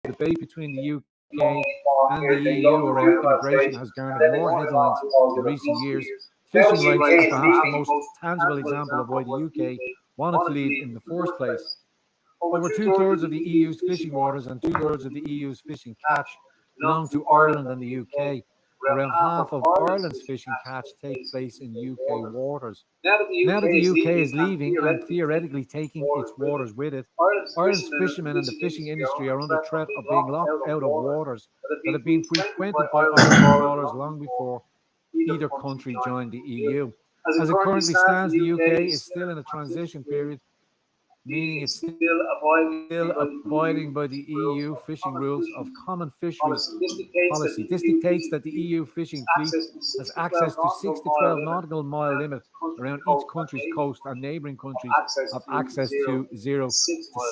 The debate between the UK and the EU around immigration has garnered more headlines in recent years. Fishing rights are perhaps the most tangible example of why the UK wanted to leave in the first place. Over two-thirds of the EU's fishing waters and two-thirds of the EU's fishing catch belong to Ireland and the UK. Around half of Ireland's fishing catch take place in UK waters. Now that the UK is leaving and theoretically taking its waters with it, Ireland's fishermen and the fishing industry are under threat of being locked out of waters that have been frequented by Irish trawlers long before either country joined the EU. As it currently stands, the UK is still in a transition period, meaning it's still abiding by the EU fishing rules of common fisheries policy. This dictates that the EU fishing fleet has access to 6 to 12 nautical mile limit around each country's coast, and neighbouring countries have access to 0 to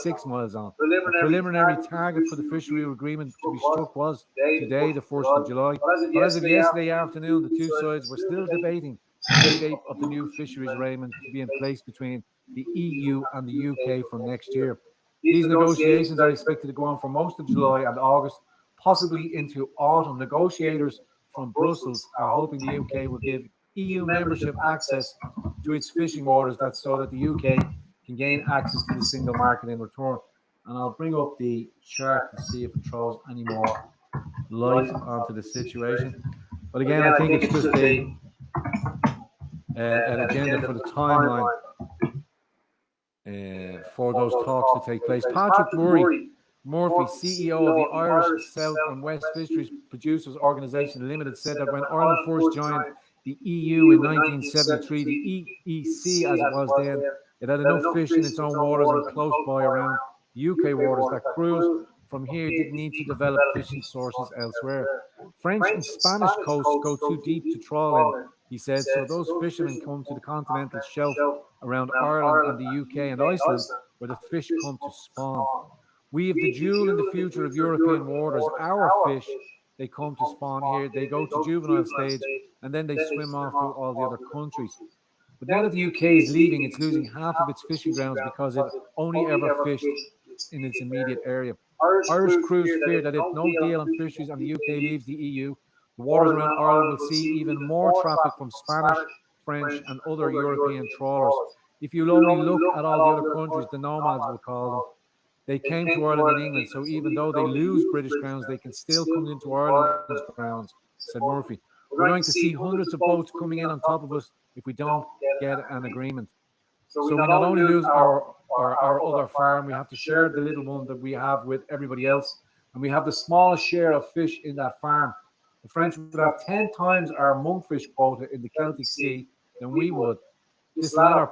6 miles on. The preliminary target for the fishery agreement to be struck was today, the 1st of July, but as of yesterday afternoon, the two sides were still debating the shape of the new fisheries arrangement to be in place between the EU and the UK from next year. These negotiations are expected to go on for most of July and August, possibly into autumn. Negotiators from Brussels are hoping the UK will give EU membership access to its fishing waters, that's so that the UK can gain access to the single market in return. And I'll bring up the chart to see if it throws any more light onto the situation. But again, I think it's just an agenda for the timeline for those talks to take place. Patrick Murphy, CEO of the Irish South and West Fisheries Producers Organisation Limited, said that when Ireland first joined the EU in 1973, the EEC, as it was then, it had enough fish in its own waters and close by around the UK waters that crews from here didn't need to develop fishing sources elsewhere. French and Spanish coasts go too deep to trawl in, he said, so those fishermen come to the continental shelf around Ireland and the UK and Iceland, where the fish come to spawn. We have the jewel in the future of European waters. Our fish, they come to spawn here, they go to juvenile stage, and then they swim off to all the other countries. But now that the UK is leaving, it's losing half of its fishing grounds because it only ever fished in its immediate area. Irish crews fear that if no deal on fisheries and the UK leaves the EU, the waters around Ireland will see even more traffic from Spanish, French, and other European trawlers. If you only look at all the other countries, the nomads will call them, they came to Ireland and England, so even though they lose British grounds, they can still come into Ireland's grounds, said Murphy. We're going to see hundreds of boats coming in on top of us if we don't get an agreement. So we not only lose our other farm, we have to share the little one that we have with everybody else, and we have the smallest share of fish in that farm. The French would have 10 times our monkfish quota in the Celtic Sea than we would. This latter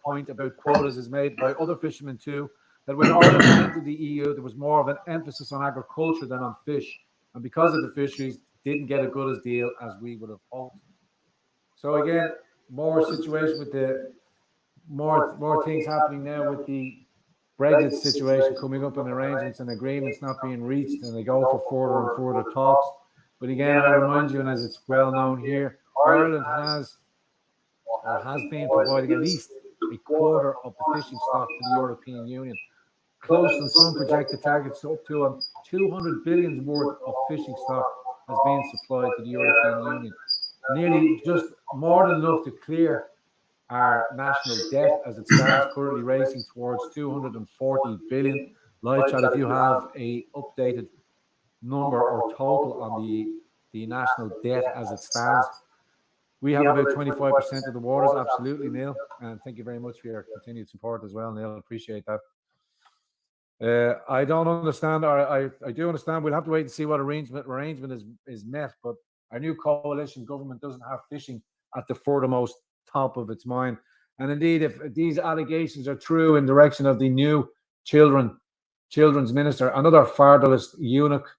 point about quotas is made by other fishermen too, that when Ireland entered the EU, there was more of an emphasis on agriculture than on fish, and because of the fisheries, didn't get as good a deal as we would have hoped. So again, more situation with the more things happening now with the Brexit situation coming up and arrangements and agreements not being reached, and they go for further and further talks. But again, I remind you, and as it's well known here, Ireland has been providing at least a quarter of the fishing stock to the European Union. Close on some projected targets, up to 200 billion worth of fishing stock has been supplied to the European Union. Nearly just more than enough to clear our national debt as it stands, currently racing towards 240 billion. Live chat, if you have a updated number or total on the national debt as it stands. We have about 25% of the waters, absolutely, Neil. And thank you very much for your continued support as well, Neil. Appreciate that. I don't understand, or I do understand. We'll have to wait and see what arrangement is met. But our new coalition government doesn't have fishing at the furthermost top of its mind. And indeed, if these allegations are true in direction of the new children's minister, another fatherless eunuch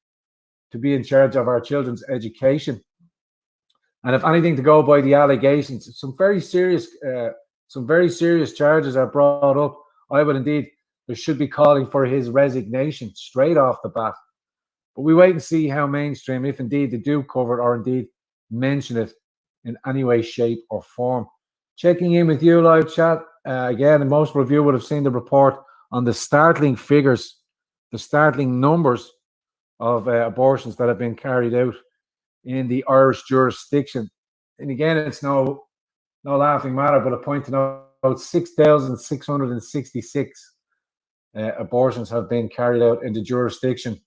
to be in charge of our children's education. And if anything to go by the allegations, some very serious charges are brought up. I would indeed, there should be calling for his resignation straight off the bat. But we wait and see how mainstream, if indeed they do cover it or indeed mention it in any way, shape or form. Checking in with you, live chat. Again, most of you would have seen the report on the startling figures the startling numbers of abortions that have been carried out in the Irish jurisdiction. And again, it's no laughing matter, but a point to note, 6,666 abortions have been carried out in the jurisdiction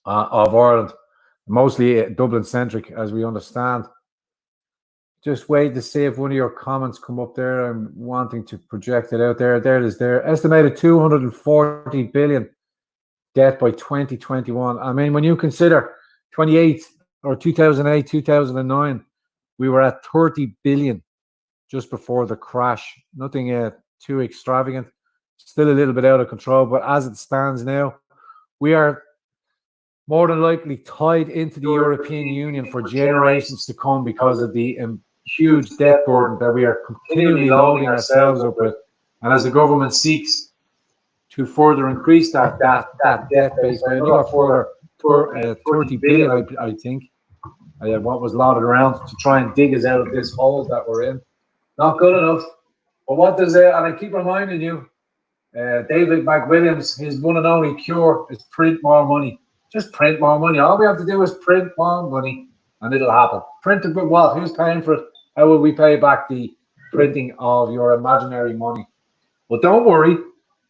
of Ireland, mostly Dublin-centric, as we understand. Just wait to see if one of your comments come up there. I'm wanting to project it out there. There it is there. Estimated 240 billion debt by 2021. I mean, when you consider 2008, 2009, we were at 30 billion just before the crash. Nothing too extravagant. Still a little bit out of control, but as it stands now, we are more than likely tied into the European Union for generations to come because of the huge debt burden that we are continually loading ourselves up with. And as the government seeks to further increase that debt base by another further 30 billion, I think, what was lauded around to try and dig us out of this hole that we're in. Not good enough. But what does and I keep reminding you, David McWilliams, his one and only cure is print more money. Just print more money. All we have to do is print more money and it'll happen. Print it, but what? Who's paying for it? How will we pay back the printing of your imaginary money? But don't worry,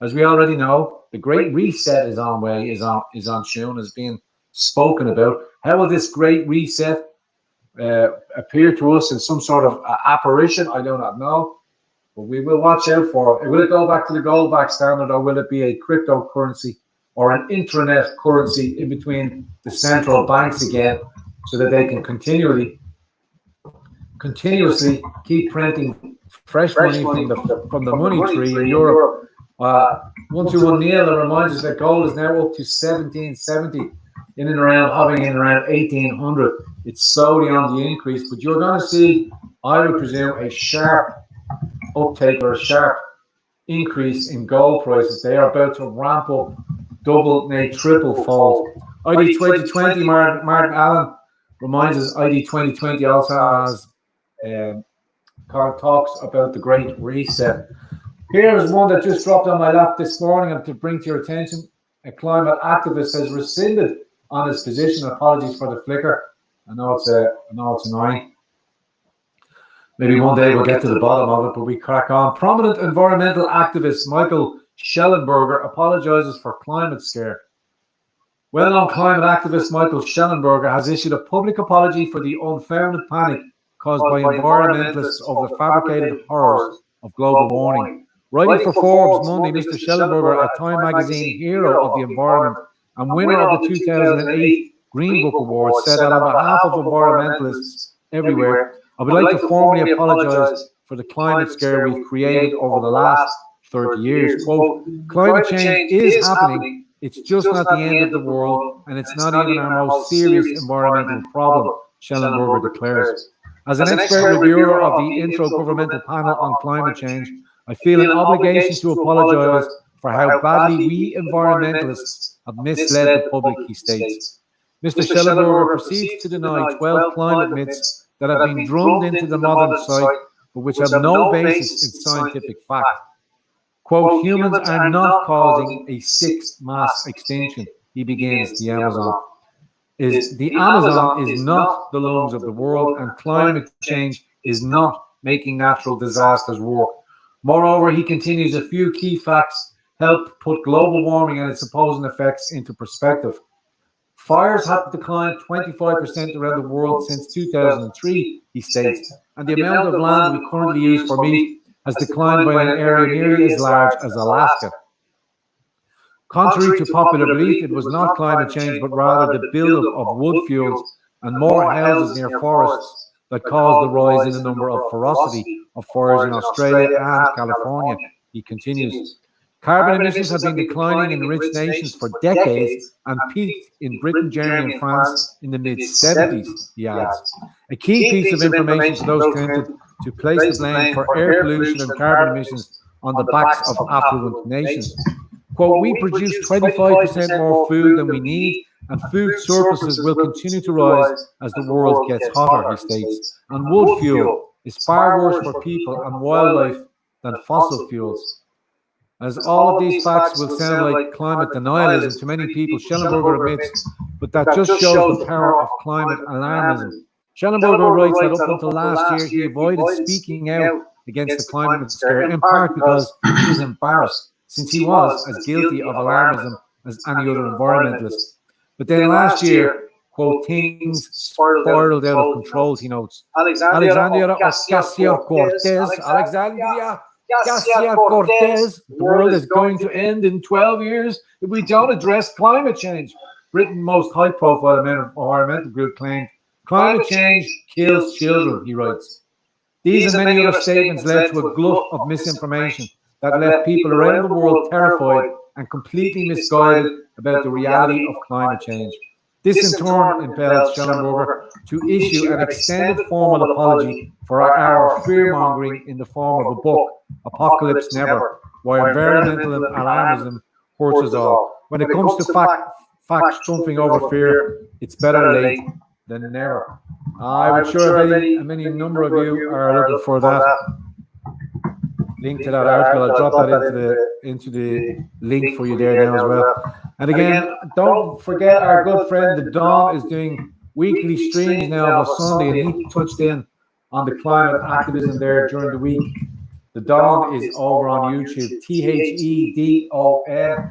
as we already know, the Great Reset is on way, is on tune, is being spoken about. How will this Great Reset appear to us in some sort of apparition? I do not know, but we will watch out for it. Will it go back to the gold-backed standard, or will it be a cryptocurrency or an intranet currency in between the central banks again, so that they can continuously keep printing fresh money from the money tree in Europe? 121 Neil reminds us that gold is now up to 1770, hovering in around 1800. It's slowly on the increase, but you're going to see, I would presume, a sharp uptake or a sharp increase in gold prices. They are about to ramp up double, nay triple fold. ID 2020, Martin Allen reminds us, ID 2020 also has talks about the Great Reset. Here is one that just dropped on my lap this morning, and to bring to your attention, a climate activist has rescinded on his position. Apologies for the flicker. I know it's annoying. Maybe one day we'll get to the bottom of it, but we crack on. Prominent environmental activist Michael Schellenberger apologizes for climate scare. Well-known climate activist Michael Schellenberger has issued a public apology for the unfounded panic caused by environmentalists of the fabricated horrors of global warming. Writing for Forbes Monday, Mr. Schellenberger, a Time magazine hero of the environment and winner of the 2008 Green Book Award, said that on behalf of environmentalists everywhere, I would like to formally apologize for the climate scare we've created over the last 30 years. Quote, climate change is happening. It's just not the end of the world, and it's not even our most serious environmental problem, Schellenberger declares. As an expert reviewer of the Intergovernmental Panel on Climate Change, I feel an obligation to apologize for how badly we environmentalists have misled the public, he states. Mr. Schellenberger proceeds to deny 12 climate myths that have been drummed into the modern psyche, but which have no basis in scientific fact. Quote, humans are not causing a sixth mass extinction, he begins. The Amazon is not the lungs of the world, and climate change is not making natural disasters work. Moreover, he continues, a few key facts help put global warming and its opposing effects into perspective. Fires have declined 25% around the world since 2003, he states, and the amount of land we currently use for meat has declined by an area nearly as large as Alaska. Contrary to popular belief, it was not climate change, but rather the buildup of wood fuels and more houses near forests that caused the rise in the number of ferocity of fires in Australia and California, he continues. Carbon emissions have been declining in rich nations for decades and peaked in Britain, Germany and France in the mid-70s, he adds. A key piece of information for those tempted to place the blame for air pollution and carbon emissions on the backs of affluent nations. Quote, we produce 25% more food than we need, and food surpluses will continue to rise as the world gets hotter, he states. And wood fuel is far worse for people and wildlife than fossil fuels. As all of these facts will sound like climate denialism to many people, Schellenberger admits, but that just shows the power of climate alarmism. Schellenberger writes that up until last year, he avoided speaking out against the climate scare, in part because he was embarrassed, since he was as guilty of alarmism as any other environmentalist. But then last year, quote, things spiraled out of control, he notes. Alexandria Ocasio-Cortez, the world is going to end in 12 years if we don't address climate change. Britain's most high-profile environmental group claimed, climate change kills children, he writes. These and many other statements led to a glut of misinformation that left people around the world terrified and completely misguided about the reality of climate change. This in turn impelled Schellenberger to issue an extended formal apology for our fear-mongering in the form of a book, Apocalypse Never, Why Environmental Alarmism Hurts Us All. When it comes to facts trumping over fear, it's better late than never. I'm sure a number of you are looking for that link to that article. I'll drop that into the link for you there now as well. And again, don't forget our good friend the Don is doing weekly streams now of a Sunday, and he touched in on the climate activism there during the week. The Don is over on YouTube, THEDON,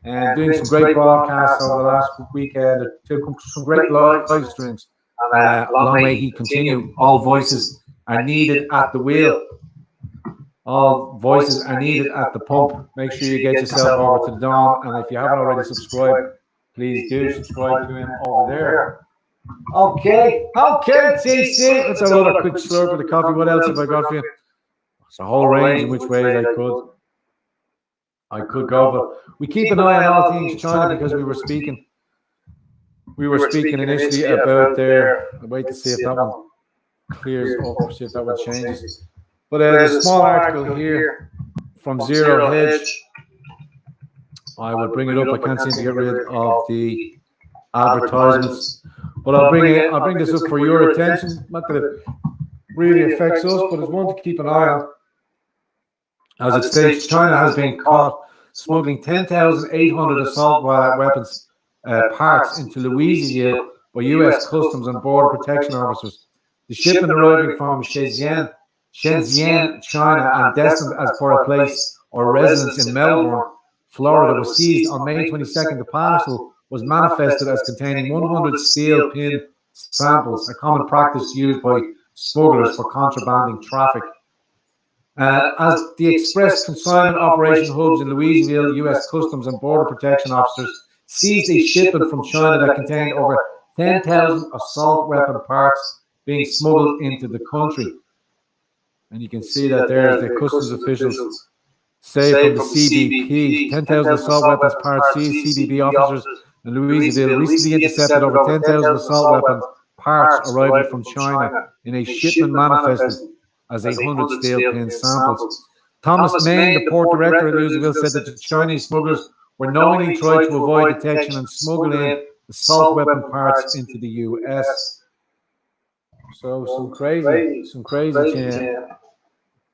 and doing some great broadcasts over the last weekend, some great live streams. Long may he continue. All voices are needed at the wheel. All voices are needed at the pump. Make sure you get yourself over to the Don, and if you haven't already subscribed, please do subscribe to him over there. Okay, TC. Let's have another quick slurp of the coffee. What else have I got for you? It's a whole range in which ways I could go, but we keep an eye on all things China because we were speaking initially about their. I'll wait to see if that one clears up, see if that one changes. But there's a small article here from Zero Hedge. I will bring it up. I can't seem to get rid of the advertisements, but I'll bring this up for your attention. Not that it really affects us, but it's one to keep an eye on. As it states, China has been caught smuggling 10,800 assault weapons parts into Louisiana by U.S. Customs and Border Protection officers. The shipment arriving from Shenzhen, China, and destined as for a place or residence in Melbourne, Florida, was seized on May 22nd. The parcel was manifested as containing 100 steel pin samples, a common practice used by smugglers for contrabanding traffic. As the express consignment operation hubs in Louisville, U.S. Customs and Border Protection officers seized a shipment from China that contained over 10,000 assault weapon parts being smuggled into the country. And you can see that there's the customs officials say from the CBP, 10,000 assault weapons parts seized. CBP officers in Louisville recently intercepted over 10,000 assault weapon parts arriving from China in a shipment manifested as 100 steel pin samples. Thomas Main, the port director at Louisville, said that the Chinese smugglers were knowingly trying to avoid detection and smuggle in assault weapon parts into the U.S. So some crazy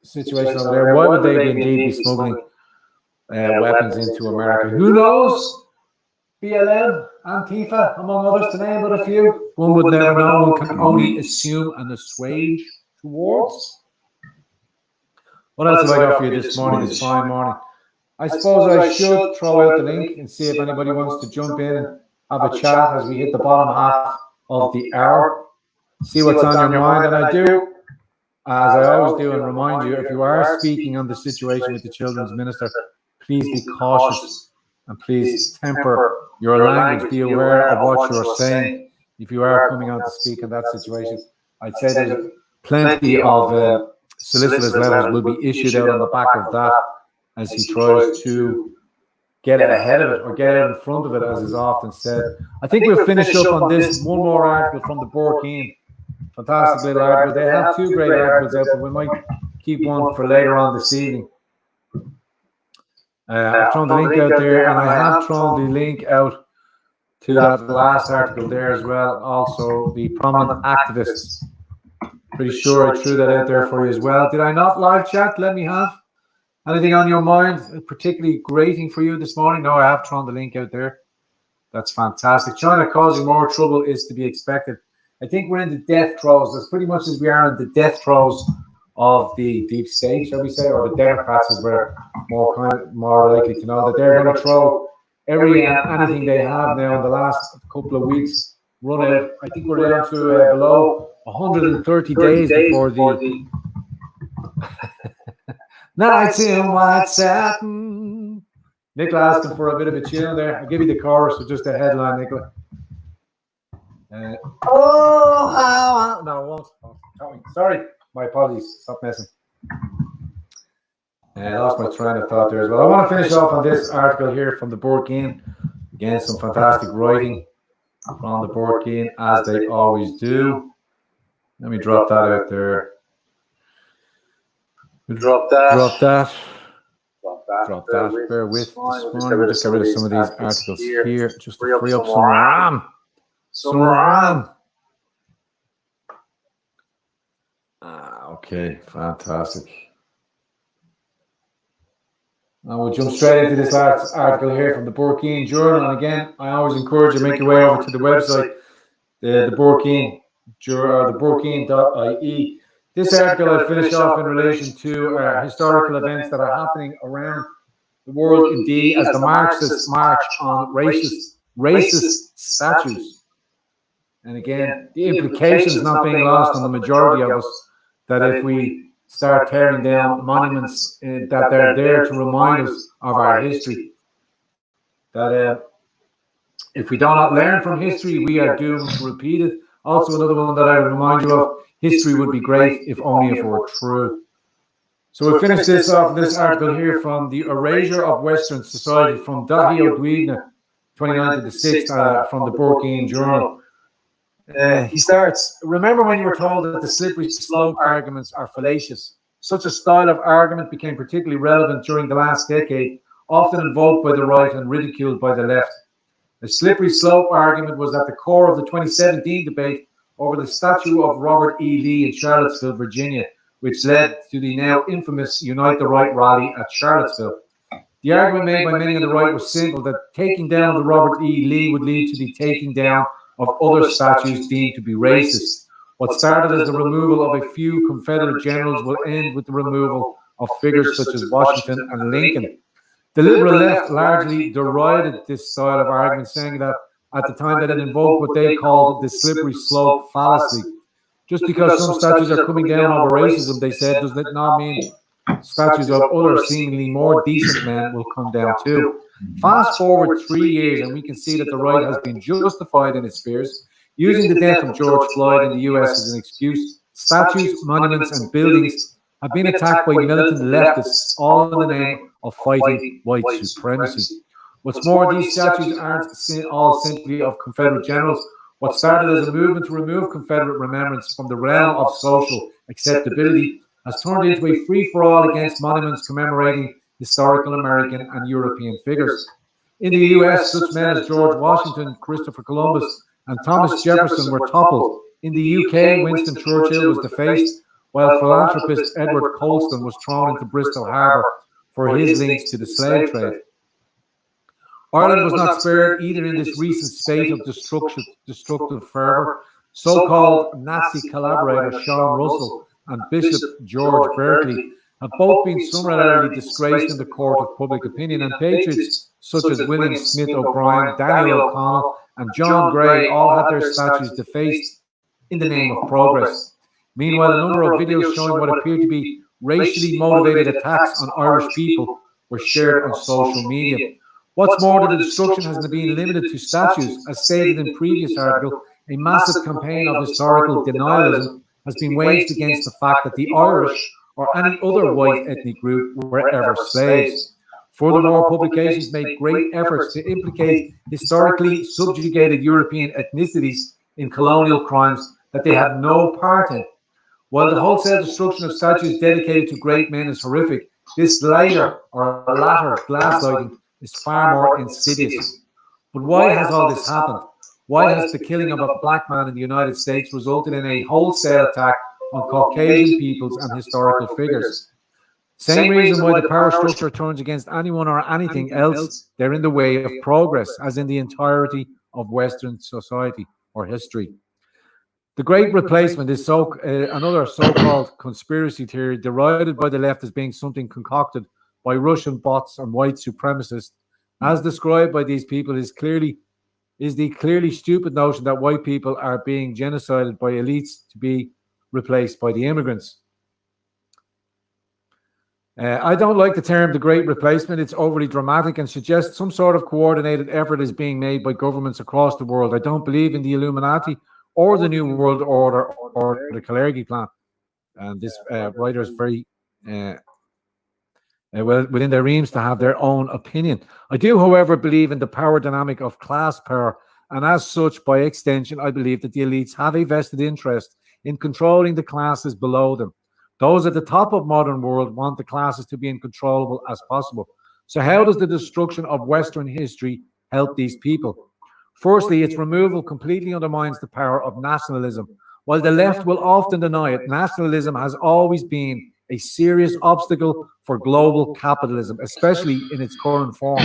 situation over there. Why would they indeed be smuggling weapons into America? Who knows? BLM, Antifa, among others, to name but a few. One would never know. One can only assume and assuage towards. What else have I got for you this morning, this fine morning? I suppose I should throw out the link and see if anybody wants to jump in and have a chat as we hit the bottom half of the hour. See what's on your mind. And I do, as I always do, and remind you, if you are speaking on the situation with the Children's Minister, please be cautious and please temper your language. Be aware of what you're saying if you are coming on to speak in that situation. I'd say there's plenty of solicitors' letters will be issued out on the back of that as he tries to get ahead of it or get out in front of it, as is often said. I think we'll finish up on this one more article from the Borkeen. Fantastic little article. They have two great articles out, but we might keep one for later on this evening. I've thrown the link out there, and I have thrown the link out to that last article there as well. Also, the prominent activists. Pretty sure I threw that out there for you as well. Did I not live chat? Let me have. Anything on your mind, particularly grating for you this morning? No, I have thrown the link out there. That's fantastic. China causing more trouble is to be expected. I think we're in the death throes, as pretty much as we are in the death throes of the deep state, shall we say, or the Democrats, as we're more likely to know, that they're going to throw every and anything they have now in the last couple of weeks run out. I think we're down to below 130 days before the nights in white satin. Nicola asking for a bit of a tune there. I'll give you the chorus or just a headline, Nicola. No, I won't. Sorry, my apologies. Stop messing. I lost my train of thought there as well. I want to finish off on this article here from the Borkin. Again, some fantastic writing from the Borkin, as they always do. Let me drop that out there. Drop that. Bear with this morning. We'll just get rid of some of these articles here just to free up some RAM. Okay, fantastic. Now we'll jump straight into this last article here from the Borkin Journal. And again, I always encourage you to make your way over to the website, the Borkin, or the Borkin.ie. This article I finish off in relation to historical events that are happening around the world, indeed, as the Marxists march on racist statues. And again, the implications not being lost on the majority of us, that if we start tearing down monuments that they're there to remind us of our history, that if we do not learn from history, we are doomed to repeat it. Also, another one that I would remind you of, history would be great if only if it were true. So we'll finish this off, this article here from the Erasure of Western Society from Dahi O'Dwigna, 29th of the 6th, from the Borkin Journal. He starts, remember when you were told that the slippery slope arguments are fallacious? Such a style of argument became particularly relevant during the last decade, often invoked by the right and ridiculed by the left. The slippery slope argument was at the core of the 2017 debate over the statue of Robert E. Lee in Charlottesville, Virginia, which led to the now infamous Unite the Right rally at Charlottesville. The argument made by many on the right was simple, that taking down the Robert E. Lee would lead to the taking down of other statues deemed to be racist. What started as the removal of a few Confederate generals will end with the removal of figures such as Washington and Lincoln. The liberal left largely derided this style of argument, saying that at the time that it invoked what they called the slippery slope fallacy. Just because some statues are coming down over racism, they said, does it not mean statues of other seemingly more decent men will come down too? Fast forward 3 years and we can see that the right has been justified in its fears, using the death of George Floyd in the US as an excuse. Statues, monuments and buildings have been attacked by militant leftists, all in the name of fighting white supremacy. What's more, these statues aren't all simply of Confederate generals. What started as a movement to remove Confederate remembrance from the realm of social acceptability has turned into a free-for-all against monuments commemorating historical American and European figures. In the US, such men as George Washington, Christopher Columbus, and Thomas Jefferson were toppled. In the UK, Winston Churchill was defaced, while philanthropist Edward Colston was thrown into Bristol Harbour for his links to the slave trade. Ireland was not spared either in this recent spate of destructive fervour. So-called Nazi collaborator Sean Russell and Bishop George Berkeley have both been summarily disgraced in the court of public opinion, and patriots such as William Smith O'Brien, Daniel O'Connell, and John Gray all had their statues defaced in the name of progress. Meanwhile, a number of videos showing what appeared to be racially motivated attacks on Irish people were shared on social media. What's more, the destruction hasn't been limited to statues. As stated in previous article, a massive campaign of historical denialism has been waged against the fact that the Irish or any other white ethnic group were ever slaves. Furthermore, publications made great efforts to implicate historically subjugated European ethnicities in colonial crimes that they had no part in. While the wholesale destruction of statues dedicated to great men is horrific, this latter gaslighting is far more insidious. But why has all this happened? Why has the killing of a black man in the United States resulted in a wholesale attack on Caucasian peoples and historical figures? Same reason why the power structure turns against anyone or anything else. They're in the way of progress, as in the entirety of Western society or history. The Great Replacement is another so-called conspiracy theory derided by the left as being something concocted by Russian bots and white supremacists. As described by these people, is the clearly stupid notion that white people are being genocided by elites to be replaced by the immigrants. I don't like the term the Great Replacement. It's overly dramatic and suggests some sort of coordinated effort is being made by governments across the world. I don't believe in the Illuminati or the New World Order or the Kalergi Plan. And this writer is very well within their reams to have their own opinion. I do, however, believe in the power dynamic of class power. And as such, by extension, I believe that the elites have a vested interest in controlling the classes below them. Those at the top of modern world want the classes to be incontrollable as possible. So how does the destruction of Western history help these people? Firstly, its removal completely undermines the power of nationalism. While the left will often deny it, nationalism has always been a serious obstacle for global capitalism, especially in its current form.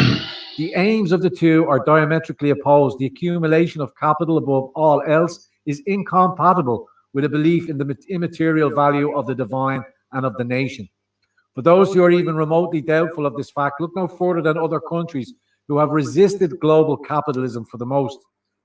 The aims of the two are diametrically opposed. The accumulation of capital above all else is incompatible with a belief in the immaterial value of the divine and of the nation. For those who are even remotely doubtful of this fact, look no further than other countries who have resisted global capitalism for the most.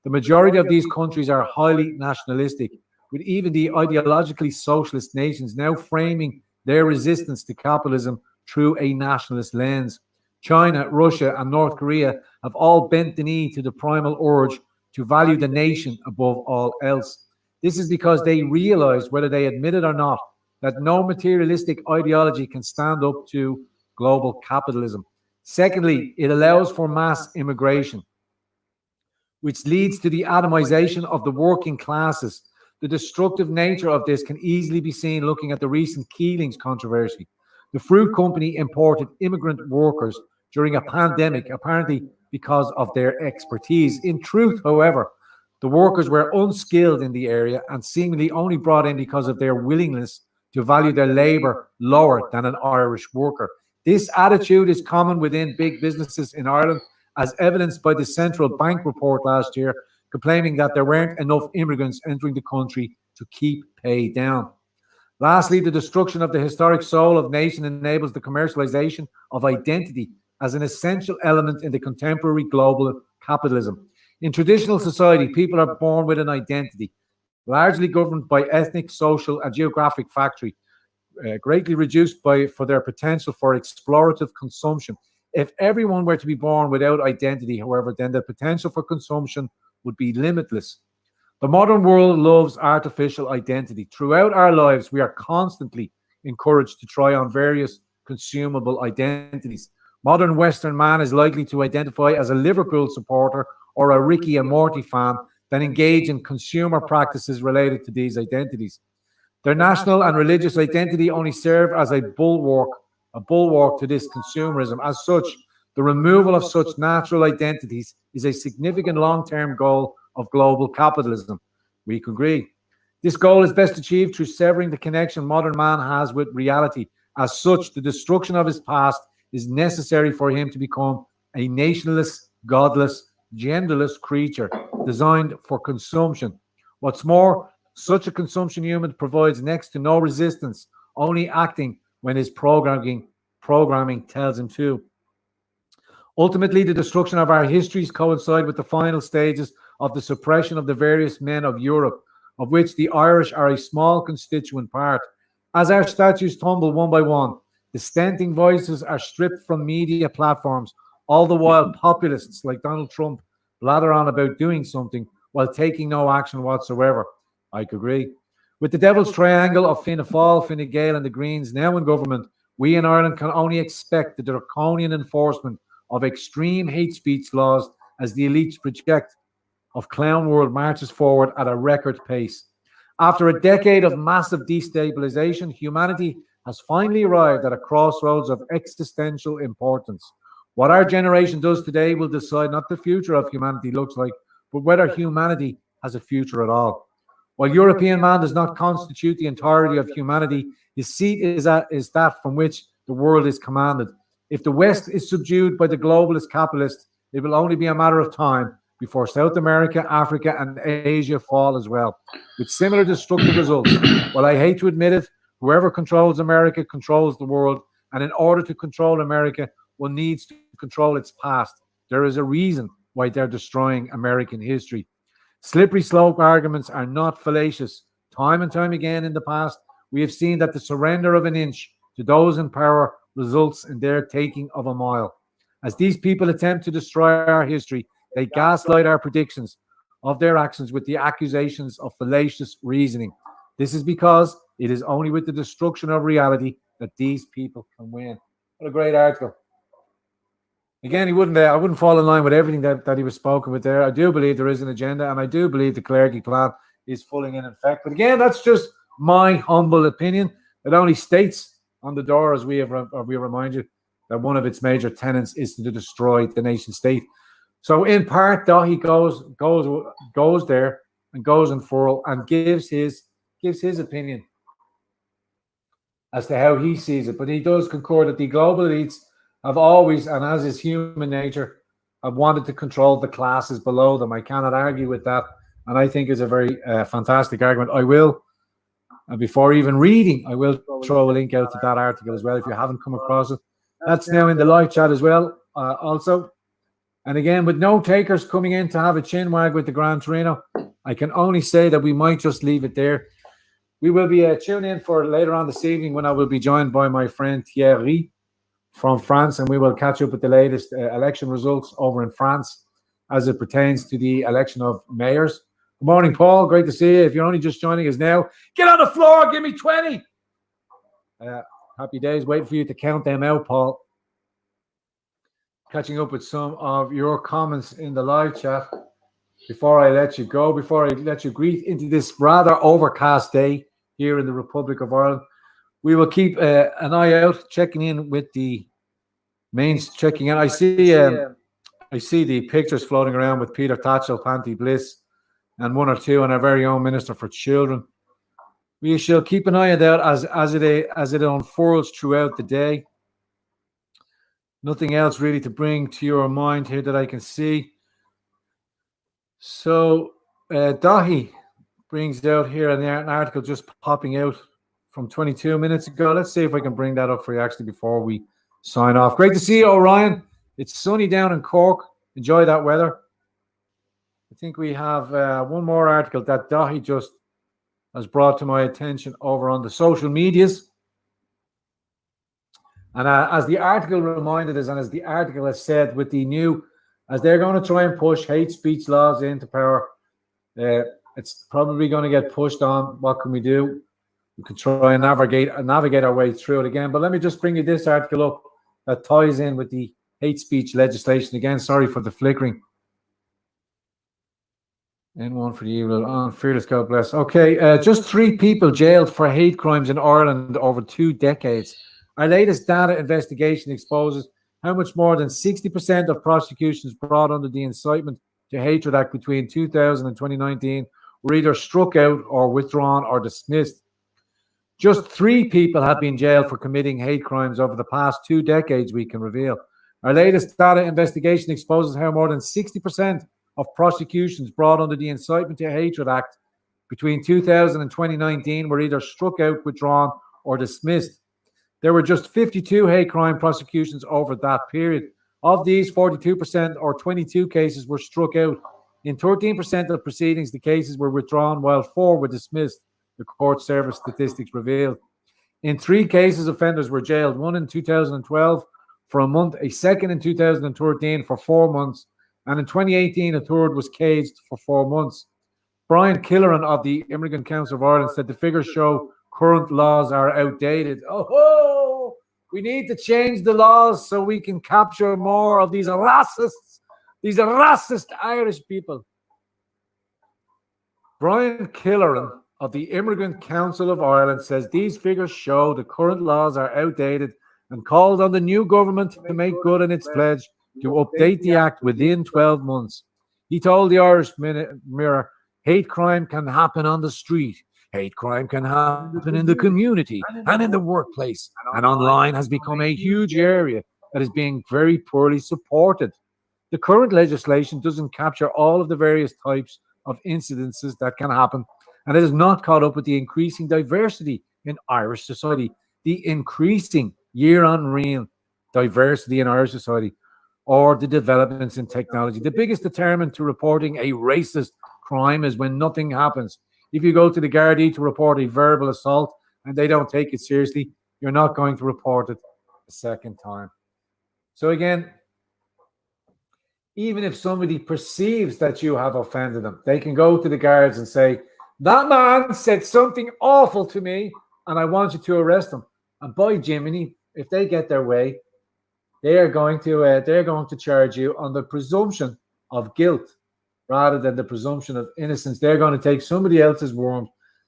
The majority of these countries are highly nationalistic, with even the ideologically socialist nations now framing their resistance to capitalism through a nationalist lens. China, Russia, and North Korea have all bent the knee to the primal urge to value the nation above all else. This is because they realize, whether they admit it or not, that no materialistic ideology can stand up to global capitalism. Secondly, it allows for mass immigration, which leads to the atomization of the working classes. The destructive nature of this can easily be seen looking at the recent Keelings controversy. The fruit company imported immigrant workers during a pandemic, apparently because of their expertise. In truth, however, the workers were unskilled in the area and seemingly only brought in because of their willingness to value their labor lower than an Irish worker. This attitude is common within big businesses in Ireland, as evidenced by the central bank report last year, complaining that there weren't enough immigrants entering the country to keep pay down. Lastly, the destruction of the historic soul of nation enables the commercialization of identity as an essential element in the contemporary global capitalism. In traditional society, people are born with an identity, largely governed by ethnic, social, and geographic factory, greatly reduced for their potential for explorative consumption. If everyone were to be born without identity, however, then the potential for consumption would be limitless. The modern world loves artificial identity. Throughout our lives, we are constantly encouraged to try on various consumable identities. Modern Western man is likely to identify as a Liverpool supporter or a Ricky and Morty fan than engage in consumer practices related to these identities. Their national and religious identity only serve as a bulwark to this consumerism. As such, the removal of such natural identities is a significant long-term goal of global capitalism. We can agree. This goal is best achieved through severing the connection modern man has with reality. As such, the destruction of his past is necessary for him to become a nationless, godless, genderless creature designed for consumption. What's more, such a consumption human provides next to no resistance, only acting when his programming tells him to. Ultimately, the destruction of our histories coincide with the final stages of the suppression of the various men of Europe, of which the Irish are a small constituent part. As our statues tumble one by one, dissenting voices are stripped from media platforms, all the while populists like Donald Trump blather on about doing something while taking no action whatsoever. I could agree. With the devil's triangle of Fianna Fáil, Fine Gael and the Greens now in government, we in Ireland can only expect the draconian enforcement of extreme hate speech laws as the elites project of clown world marches forward at a record pace. After a decade of massive destabilization, humanity has finally arrived at a crossroads of existential importance. What our generation does today will decide not the future of humanity looks like, but whether humanity has a future at all. While European man does not constitute the entirety of humanity, his seat is that from which the world is commanded. If the West is subdued by the globalist capitalists, it will only be a matter of time before South America, Africa, and Asia fall as well, with similar destructive results. While I hate to admit it, whoever controls America controls the world, and in order to control America, one needs to control its past. There is a reason why they're destroying American history. Slippery slope arguments are not fallacious. Time and time again in the past, we have seen that the surrender of an inch to those in power results in their taking of a mile. As these people attempt to destroy our history, they gaslight our predictions of their actions with the accusations of fallacious reasoning. This is because it is only with the destruction of reality that these people can win. What a great article. Again, I wouldn't fall in line with everything that he was spoken with there. I do believe there is an agenda, and I do believe the Clergy plan is fully in effect. But again, that's just my humble opinion. It only states on the door, as we remind you, that one of its major tenets is to destroy the nation state. So in part, though, he goes there and goes in full and gives his opinion as to how he sees it. But he does concur that the global elites have always, and as is human nature, have wanted to control the classes below them. I cannot argue with that, and I think it's a very fantastic argument. I will, and before even reading, I will throw a link out to that article as well if you haven't come across it. That's now in the live chat as well, also. And again, with no takers coming in to have a chinwag with the Gran Torino, I can only say that we might just leave it there. We will be tuning in for later on this evening when I will be joined by my friend Thierry from France, and we will catch up with the latest election results over in France as it pertains to the election of mayors. Good morning, Paul. Great to see you. If you're only just joining us now, get on the floor. Give me 20. Happy days. Waiting for you to count them out, Paul. Catching up with some of your comments in the live chat before I let you go, before I let you greet into this rather overcast day here in the Republic of Ireland. We will keep an eye out, checking in with the mains, checking in. I see the pictures floating around with Peter Tatchell, Panty Bliss, and one or two on our very own Minister for Children. We shall keep an eye on that as it unfurls throughout the day. Nothing else really to bring to your mind here that I can see. So Dahi brings out here an article just popping out from 22 minutes ago. Let's see if I can bring that up for you actually before we sign off. Great to see you, Orion. It's sunny down in Cork. Enjoy that weather. I think we have one more article that Dahi just has brought to my attention over on the social medias. And as the article reminded us, and as the article has said, with the new, as they're going to try and push hate speech laws into power, it's probably going to get pushed on. What can we do? We can try and navigate our way through it again. But let me just bring you this article up that ties in with the hate speech legislation. Again, sorry for the flickering. And one for the evil on fearless, God bless. Okay, just 3 people jailed for hate crimes in Ireland over 2 decades. Our latest data investigation exposes how much more than 60% of prosecutions brought under the Incitement to Hatred Act between 2000 and 2019 were either struck out or withdrawn or dismissed. Just 3 people have been jailed for committing hate crimes over the past 2 decades, we can reveal. Our latest data investigation exposes how more than 60% of prosecutions brought under the Incitement to Hatred Act between 2000 and 2019 were either struck out, withdrawn, or dismissed. There were just 52 hate crime prosecutions over that period. Of these, 42% or 22 cases were struck out. In 13% of proceedings, the cases were withdrawn, while 4 were dismissed, the court service statistics revealed. In 3 cases, offenders were jailed, one in 2012 for a month, a second in 2013 for 4 months, and in 2018, a third was caged for 4 months. Brian Killeran of the Immigrant Council of Ireland said the figures show current laws are outdated. Oh, we need to change the laws so we can capture more of these racist Irish people. Brian Killeran of the Immigrant Council of Ireland says these figures show the current laws are outdated and called on the new government to make good on its pledge to update the Act within 12 months. He told the Irish Mirror, hate crime can happen on the street. Hate crime can happen in the community and in the workplace, and online has become a huge area that is being very poorly supported. The current legislation doesn't capture all of the various types of incidences that can happen, and it is not caught up with the increasing diversity in Irish society, the increasing year on year diversity in Irish society, or the developments in technology. The biggest deterrent to reporting a racist crime is when nothing happens. If you go to the Gardaí to report a verbal assault and they don't take it seriously, you're not going to report it a second time. So again, even if somebody perceives that you have offended them, they can go to the guards and say, that man said something awful to me and I want you to arrest him. And by Jiminy, if they get their way, they're going to charge you on the presumption of guilt rather than the presumption of innocence. They're going to take somebody else's word.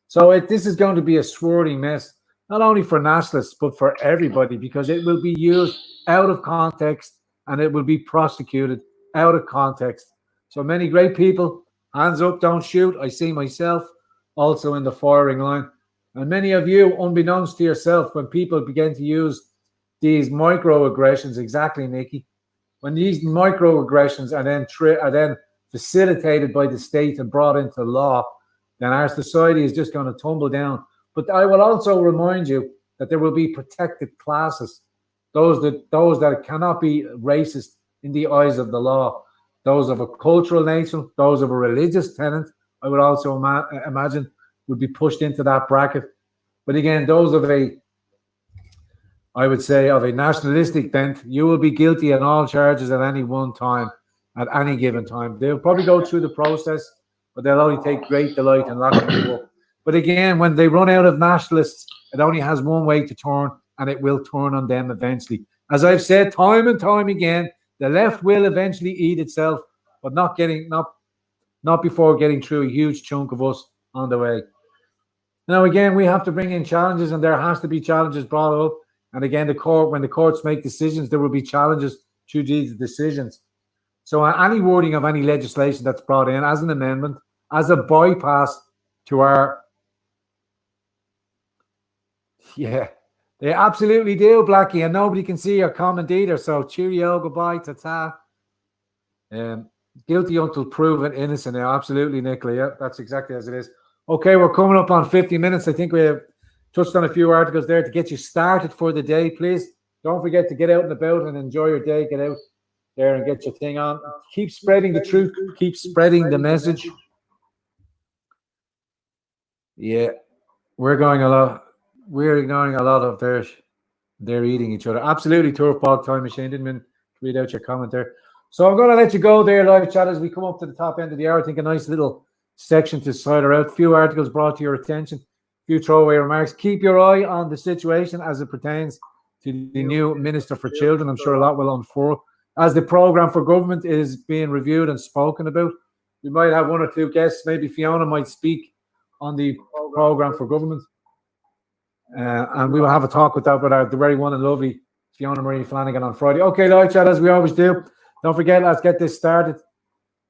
So this is going to be a swirling mess, not only for nationalists, but for everybody, because it will be used out of context and it will be prosecuted out of context. So many great people, hands up, don't shoot. I see myself also in the firing line. And many of you, unbeknownst to yourself, when people begin to use these microaggressions, exactly, Nikki, when these microaggressions are then facilitated by the state and brought into law, then our society is just going to tumble down. But I will also remind you that there will be protected classes, those that cannot be racist in the eyes of the law, those of a cultural nature, those of a religious tenet, I would also imagine would be pushed into that bracket. But again, those of a nationalistic bent, you will be guilty on all charges at any one time, at any given time. They'll probably go through the process, but they'll only take great delight in locking you up. But again, when they run out of nationalists, it only has one way to turn, and it will turn on them eventually. As I've said time and time again, the left will eventually eat itself, but not before getting through a huge chunk of us on the way. Now, again, we have to bring in challenges, and there has to be challenges brought up. And again, when the courts make decisions, there will be challenges to these decisions. So any wording of any legislation that's brought in as an amendment, as a bypass to our... Yeah, they absolutely do, Blackie, and nobody can see your comment either. So cheerio, goodbye, ta-ta. Guilty until proven innocent. Yeah, absolutely, Nicola. Yeah, that's exactly as it is. Okay, we're coming up on 50 minutes. I think we have touched on a few articles there to get you started for the day. Please don't forget to get out and about and enjoy your day. Get out there and get your thing on. Keep spreading the truth. Keep spreading the message. Yeah, we're ignoring a lot of they're eating each other. Absolutely, Turf Bog Time Machine. Didn't mean to read out your comment there. So I'm going to let you go there, live chat, as we come up to the top end of the hour. I think a nice little section to cider out. A few articles brought to your attention. Few throwaway remarks. Keep your eye on the situation as it pertains to the new Minister for Children. I'm sure a lot will unfold. As the programme for government is being reviewed and spoken about, we might have one or two guests. Maybe Fiona might speak on the programme for government. And we will have a talk with the very one and lovely Fiona Marie Flanagan on Friday. Okay, live chat, as we always do. Don't forget, let's get this started.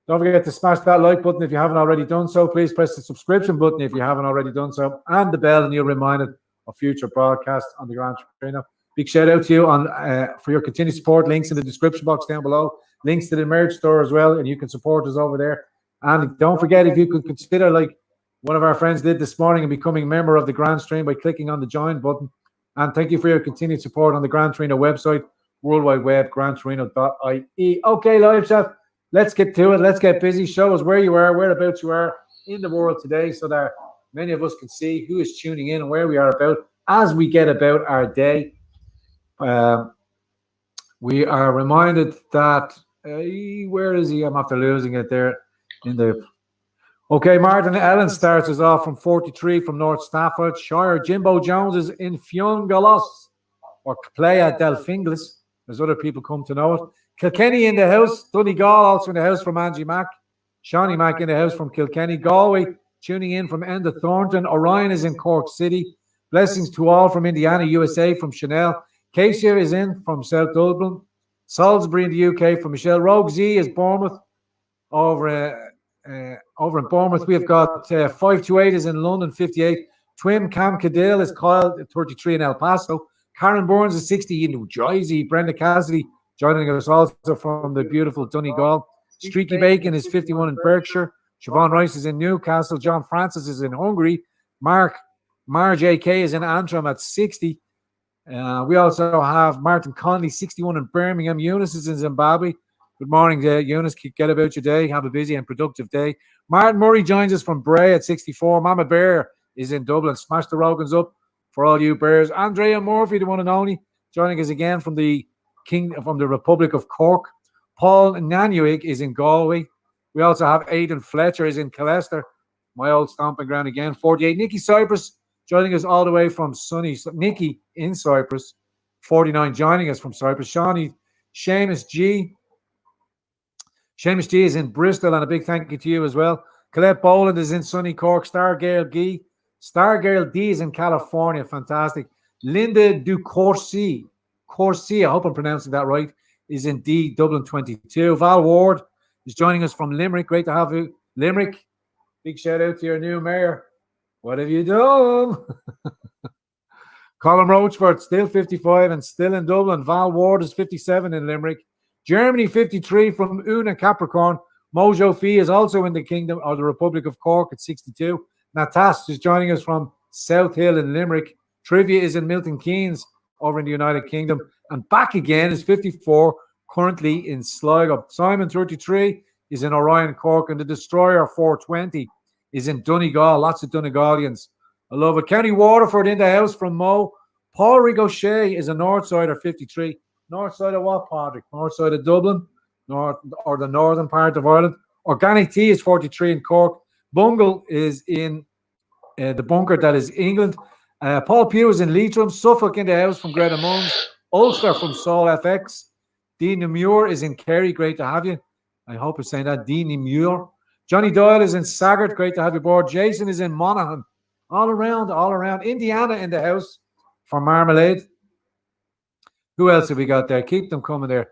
Don't forget to smash that like button if you haven't already done so. Please press the subscription button if you haven't already done so, and the bell, and you're reminded of future broadcasts on the Grand Torino. Big shout out to you for your continued support. Links in the description box down below. Links to the merch store as well, and you can support us over there. And don't forget, if you could consider, like one of our friends did this morning, and becoming a member of the Grand Stream by clicking on the join button. And thank you for your continued support on the Grand Torino website, World Wide Web, grandtorino.ie. Okay, live chat. Let's get to it. Let's get busy. Show us where you are, whereabouts you are in the world today, so that many of us can see who is tuning in and where we are about as we get about our day. We are reminded that where is he? I'm after losing it there in the... Okay, Martin Ellen starts us off from 43 from North Staffordshire. Jimbo Jones is in Fiongalos, or Playa del Finglas, as other people come to know it. Kilkenny in the house. Donegal also in the house from Angie Mack. Shawnee Mack in the house from Kilkenny. Galway tuning in from Enda Thornton. Orion is in Cork City. Blessings to all from Indiana, USA from Chanel. Casey is in from South Dublin. Salisbury in the UK from Michelle. Rogue Z is Bournemouth over over in Bournemouth. We have got 528 is in London, 58. Twim Cam Cadell is Kyle, 33 in El Paso. Karen Burns is 60 in New Jersey. Brenda Cassidy joining us also from the beautiful Donegal. Streaky Bacon is 51 in Berkshire. Siobhan Rice is in Newcastle. John Francis is in Hungary. Mark JK is in Antrim at 60. We also have Martin Conley, 61 in Birmingham. Eunice is in Zimbabwe. Good morning, Eunice. Get about your day. Have a busy and productive day. Martin Murray joins us from Bray at 64. Mama Bear is in Dublin. Smash the Rogans up for all you Bears. Andrea Murphy, the one and only, joining us again from the Republic of Cork. Paul Nanuig is in Galway. We also have Aidan Fletcher is in Colester, my old stomping ground again. 48. Nikki Cyprus joining us all the way from sunny Nikki in Cyprus. 49 joining us from Cyprus. Seamus G is in Bristol, and a big thank you to you as well. Colette Boland is in sunny Cork. Stargirl D is in California. Fantastic. Linda Ducorsi, I hope I'm pronouncing that right, is in Dublin 22. Val Ward is joining us from Limerick. Great to have you. Limerick, big shout out to your new mayor. What have you done? Colin Roachford, still 55 and still in Dublin. Val Ward is 57 in Limerick. Germany, 53 from Una Capricorn. Mojo Fee is also in the Kingdom or the Republic of Cork at 62. Natas is joining us from South Hill in Limerick. Trivia is in Milton Keynes over in the United Kingdom. And back again is 54, currently in Sligo. Simon, 33, is in Orion, Cork. And the Destroyer, 420, is in Donegal. Lots of Donegalians. I love it. County Waterford in the house from Mo. Paul Ricochet is a Northsider, 53. North side of what, Patrick? North side of Dublin? North or the northern part of Ireland? Organic Tea is 43 in Cork. Bungle is in the bunker that is England. Paul Pugh is in Leitrim. Suffolk in the house from Greta Munns. Ulster from Saul FX. Dean Nemure is in Kerry. Great to have you. I hope I'm saying that. Dean Nemure. Johnny Doyle is in Saggart. Great to have you aboard. Jason is in Monaghan. All around. Indiana in the house for Marmalade. Who else have we got there? Keep them coming there.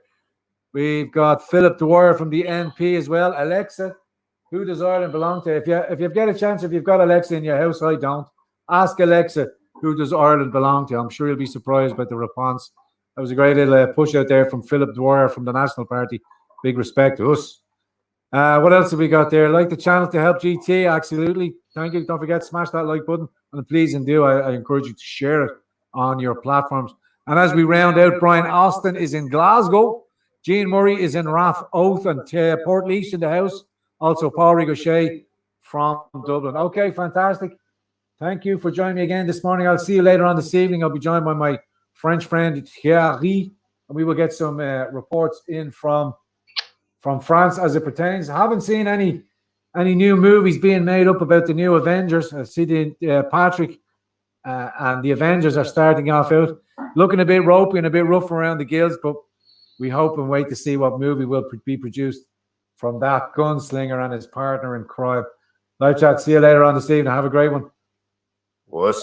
We've got Philip Dwyer from the NP as well. Alexa, who does Ireland belong to? If you've got a chance, if you've got Alexa in your house, I don't. Ask Alexa, who does Ireland belong to? I'm sure you'll be surprised by the response. That was a great little push out there from Philip Dwyer from the National Party. Big respect to us. What else have we got there? Like the channel to help GT. Absolutely. Thank you. Don't forget to smash that like button. And please and do. I encourage you to share it on your platforms. And as we round out, Brian Austin is in Glasgow. Jean Murray is in Rath Oath and Portlaoise in the house. Also, Paul Ricochet from Dublin. Okay, fantastic. Thank you for joining me again this morning. I'll see you later on this evening. I'll be joined by my French friend Thierry, and we will get some reports in from France as it pertains. I haven't seen any new movies being made up about the new Avengers. I see the Patrick and the Avengers are starting off out looking a bit ropey and a bit rough around the gills, but we hope and wait to see what movie will be produced from that gunslinger and his partner in crime. Live chat. See you later on this evening. Have a great one. Wuss.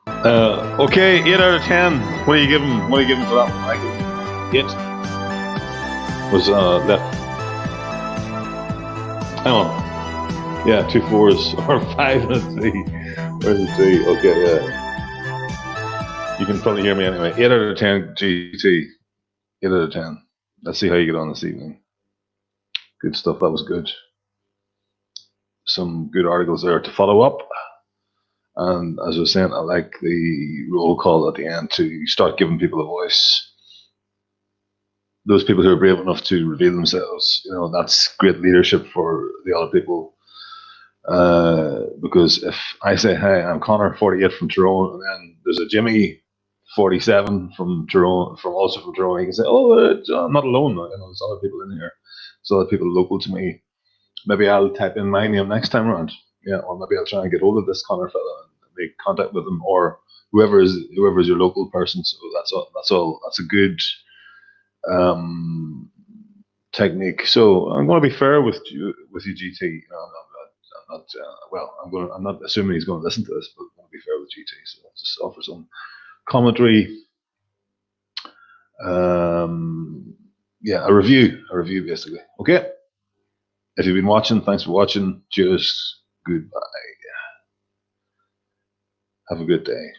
Okay, 8 out of 10. What do you give him? What do you give him for that one, Michael? 8 was left. Hang on. Yeah, 2 4s or 5 and a 3. Where's the 3? Okay, yeah. You can probably hear me anyway. 8 out of 10 GT. 8 out of 10. Let's see how you get on this evening. Good stuff. That was good. Some good articles there to follow up. And as I was saying, I like the roll call at the end to start giving people a voice. Those people who are brave enough to reveal themselves, you know, that's great leadership for the other people. Because if I say, hey, I'm Connor, 48 from Tyrone, and then there's a Jimmy, 47 from Tyrone, also from Tyrone, you can say, oh, I'm not alone. You know, there's other people in here. There's other people local to me. Maybe I'll type in my name next time around. Yeah, or maybe I'll try and get hold of this Connor fella and make contact with him, or whoever is your local person. So that's all. That's a good technique. So I'm going to be fair with you, GT. You know, I'm not assuming he's going to listen to this, but I'm going to be fair with GT. So I'll just offer some commentary. Yeah, a review basically. Okay. If you've been watching, thanks for watching. Just goodbye. Have a good day.